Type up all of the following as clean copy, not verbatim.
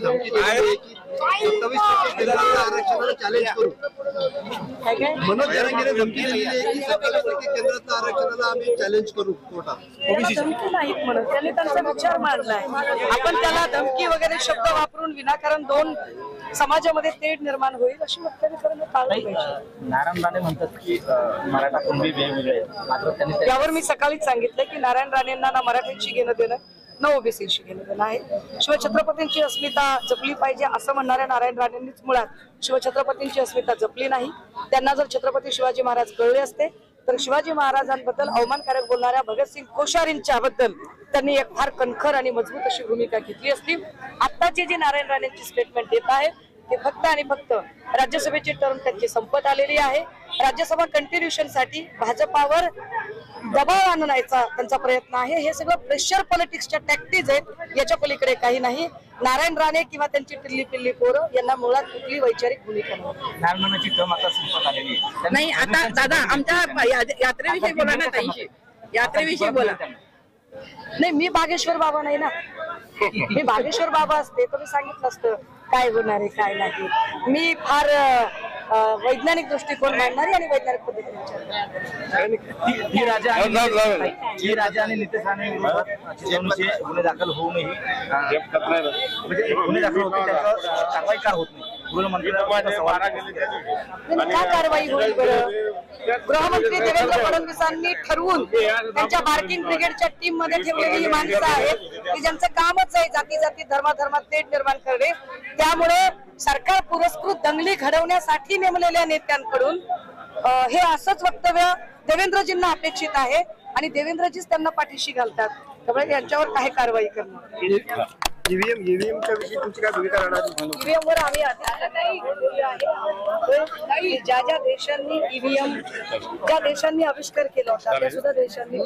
धमकी दिली आहे की 27% केंद्रातल्या आरक्षणाला चॅलेंज करू। मनोज जरांगेने धमकी दिली आहे की 27% केंद्रातल्या आरक्षणाला आम्ही चॅलेंज करू कोर्टात। धमकी नाही म्हणत, त्यांनी त्यांचा विचार मांडलाय। आपण त्याला धमकी वगैरे शब्द वापरून विनाकारण दोन समाजामध्ये तेढ निर्माण होईल अशी वक्तव्य करणं टाळलं पाहिजे। नारायण राणे म्हणतात की मराठा कुणबी वेगवेगळे, मात्र त्यांनी यावर मी सकाळीच सांगितलं की नारायण राणेंना ना मराठ्यांशी घेणं देणं न ओबीसीशी घेणं देणं आहे। शिवछत्रपतींची अस्मिता जपली पाहिजे असं म्हणणाऱ्या नारायण राणेंनीच मुळात शिवछत्रपतींची अस्मिता जपली नाही। त्यांना जर छत्रपती शिवाजी महाराज कळले असते तर शिवाजी महाराजांबद्दल अवमानकारक बोलणाऱ्या भगतसिंग कोश्यारींच्या बद्दल त्यांनी एक फार कणखर आणि मजबूत अशी भूमिका घेतली असती। आत्ताची जी नारायण राणेंची स्टेटमेंट येत आहे ते फक्त आणि फक्त राज्यसभेची टर्म त्यांची संपत आलेली आहे। राज्यसभा कंटिन्युएशन साठी भाजपावर दबाव आणण्याचा त्यांचा प्रयत्न आहे। हे सगळं प्रेशर पॉलिटिक्सच्या टॅक्टिक्स आहेत, याच्या पलीकडे काही नाही। नारायण राणे किंवा त्यांची टिल्ली पिल्ली पोरं यांना मुळात कुठली वैचारिक भूमिका नारायणाची टर्म आता संपत आलेली आहे। नाही। आता दादा आमच्या यात्रेविषयी बोला ना, ताईशी यात्रेविषयी बोला। नाही, मी बागेश्वर बाबा नाही ना, मी बागेश्वर बाबा असते तर मी सांगितलं असतं काय होणार आहे काय नाही। मी फार वैज्ञानिक दृष्टिकोन मांडणारी आणि वैज्ञानिक पद्धतीने राजा आणि नितेश राणे विरोधात गुन्हे दाखल होऊनही म्हणजे गुन्हे दाखल होते त्याचं कारवाई का होत नाही? का कारवाई होईल बरं? गृहमंत्री देवेंद्र फडणवीसांनी ठरवून त्यांच्या मार्किंग ब्रिगेडच्या टीम मध्ये ठेवलेली ही माणसं आहेत की ज्यांचं कामच आहे जाती जाती धर्माधर्मात तेढ निर्माण करणे। त्यामुळे सरकार पुरस्कृत दंगली घडवण्यासाठी नेमलेल्या नेत्यांकडून हे असंच वक्तव्य देवेंद्रजींना अपेक्षित आहे आणि देवेंद्रजीच त्यांना पाठीशी घालतात। त्यामुळे यांच्यावर काही कारवाई करणं। ईव्हीएमच्या विषयी तुमची काय भूमिका राहणार? ईव्हीएम वर आम्ही ज्या ज्या देशांनी ईव्हीएम ज्या देशांनी आविष्कार केला होता त्या सुद्धा देशांनी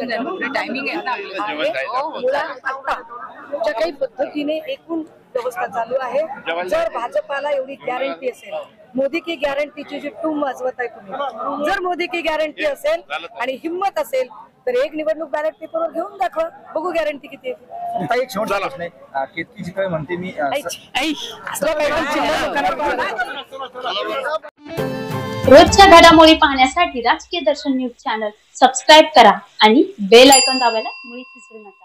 ज्या काही पद्धतीने एकूण व्यवस्था चालू आहे। जर भाजपाला एवढी गॅरंटी असेल, मोदी की गॅरंटीची जी टूम वाजवत आहे तुम्ही, जर मोदी की गॅरंटी असेल आणि हिम्मत असेल तर एक निवडणूक बॅलेट पेपरवर घेऊन दाखवा, बघू गॅरंटी किती आहे। एक शेवटचा प्रश्न आहे, केतकी चितळे म्हणते मी रोजच्या घडामोडी पाहण्यासाठी राजकीय दर्शन न्यूज चॅनल सबस्क्राईब करा आणि बेल आयकॉन दाबायला मुळीच विसरू नका।